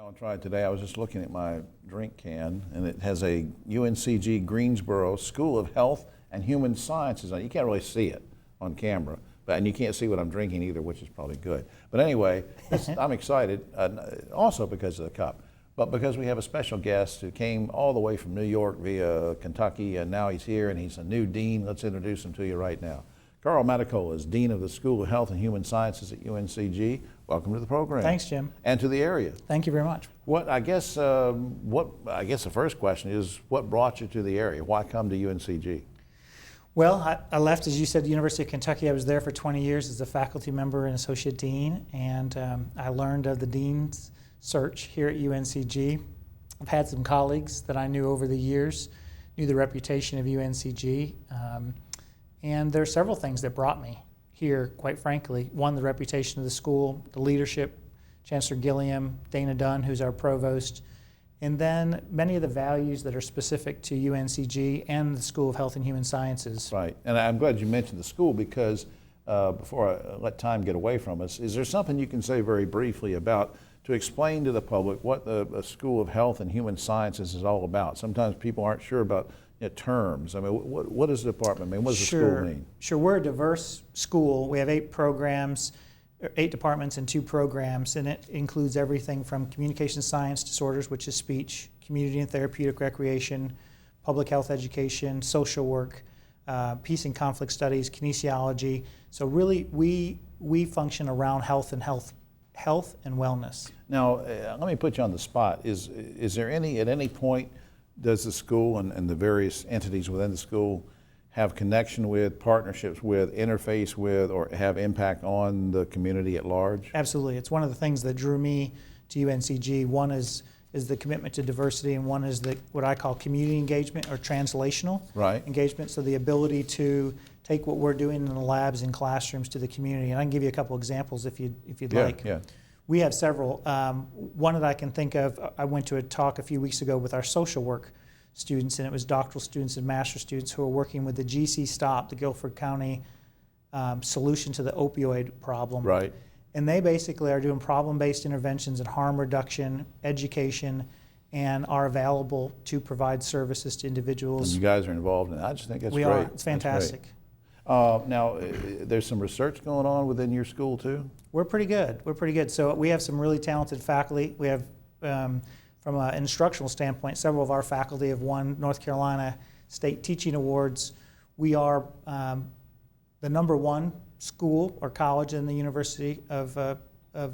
Alan tried today. I was just looking at my drink can, and it has a Uncg Greensboro School of Health and Human Sciences on it. You can't really see it on camera, and you can't see what I'm drinking either, which is probably good. But anyway, I'm excited, also because of the cup, but because we have a special guest who came all the way from New York via Kentucky, and now he's here, and he's a new dean. Let's introduce him to you right now. Carl Mattacola is Dean of the School of Health and Human Sciences at Uncg. Welcome to the program. Thanks, Jim. And to the area. Thank you very much. I guess the first question is, what brought you to the area? Why come to Uncg? Well, I left, as you said, the University of Kentucky. I was there for 20 years as a faculty member and associate dean, and I learned of the dean's search here at Uncg. I've had some colleagues that I knew over the years, knew the reputation of Uncg, and there are several things that brought me here, quite frankly. One, the reputation of the school, the leadership, Chancellor Gilliam, Dana Dunn, who's our provost, and then many of the values that are specific to Uncg and the School of Health and Human Sciences. Right, and I'm glad you mentioned the school because before I let time get away from us, is there something you can say very briefly about to explain to the public what the School of Health and Human Sciences is all about? Sometimes people aren't sure about terms. I mean, what is the department mean? What does the school mean? Sure, we're a diverse school. We have 8 programs, 8 departments and 2 programs, and it includes everything from communication science disorders, which is speech, community and therapeutic recreation, public health education, social work, peace and conflict studies, kinesiology. So really, we function around health and wellness. Now, let me put you on the spot. Is there at any point, does the school and the various entities within the school have connection with, partnerships with, interface with, or have impact on the community at large? Absolutely. It's one of the things that drew me to UNCG. One is the commitment to diversity, and one is what I call community engagement or translational engagement. So the ability to take what we're doing in the labs and classrooms to the community. And I can give you a couple examples if you'd like. Yeah. We have several. One that I can think of, I went to a talk a few weeks ago with our social work students, and it was doctoral students and master's students who are working with the GC STOP, the Guilford County solution to the opioid problem. Right. And they basically are doing problem-based interventions and harm reduction, education, and are available to provide services to individuals. And you guys are involved in that. I just think that's great. We are. It's fantastic. Now, there's some research going on within your school too? We're pretty good. We're pretty good. So we have some really talented faculty. We have, from an instructional standpoint, several of our faculty have won North Carolina State Teaching Awards. We are the #1 school or college in the University of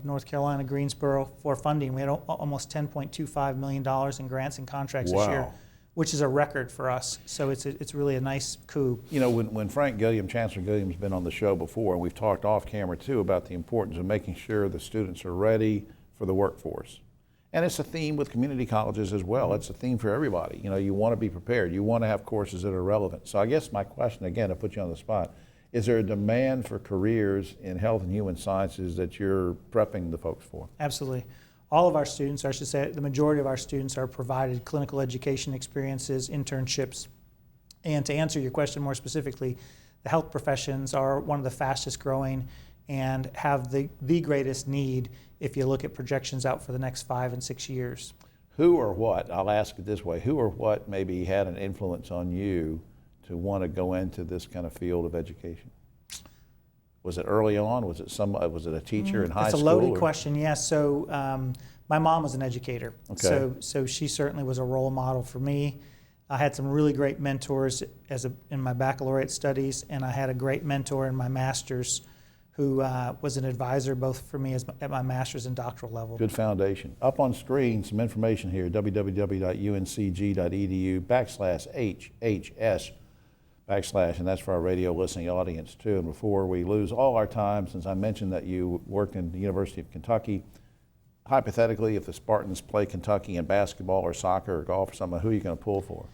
North Carolina, Greensboro, for funding. We had almost $10.25 million in grants and contracts this year, which is a record for us. So it's really a nice coup. You know, when Frank Gilliam, Chancellor Gilliam's been on the show before, and we've talked off camera too about the importance of making sure the students are ready for the workforce. And it's a theme with community colleges as well. It's a theme for everybody. You know, you want to be prepared. You want to have courses that are relevant. So I guess my question, again, to put you on the spot, is there a demand for careers in health and human sciences that you're prepping the folks for? Absolutely. All of our students, or I should say the majority of our students, are provided clinical education experiences, internships. And to answer your question more specifically, the health professions are one of the fastest growing and have the greatest need if you look at projections out for the next 5 and 6 years. Who or what, I'll ask it this way, who or what maybe had an influence on you to want to go into this kind of field of education? Was it early on? Was it a teacher in high school? That's a loaded question, yes. So my mom was an educator. Okay. So she certainly was a role model for me. I had some really great mentors in my baccalaureate studies, and I had a great mentor in my master's who was an advisor both for me at my master's and doctoral level. Good foundation. Up on screen, some information here, www.uncg.edu/HHS/ and that's for our radio listening audience too. And before we lose all our time, since I mentioned that you worked in the University of Kentucky, hypothetically, if the Spartans play Kentucky in basketball or soccer or golf or something, who are you going to pull for?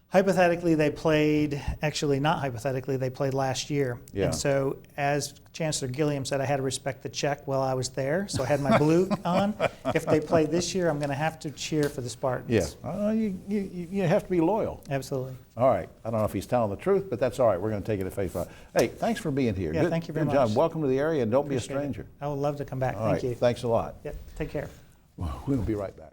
Hypothetically, they played, actually not hypothetically, they played last year. Yeah. And so as Chancellor Gilliam said, I had to respect the check while I was there, so I had my blue on. If they play this year, I'm going to have to cheer for the Spartans. Yeah, you have to be loyal. Absolutely. All right, I don't know if he's telling the truth, but that's all right. We're going to take it at face value. Hey, thanks for being here. Yeah, thank you very much. Good job. Welcome to the area, and don't be a stranger. I would love to come back. All right, thank you. Thanks a lot. Yeah, take care. We'll be right back.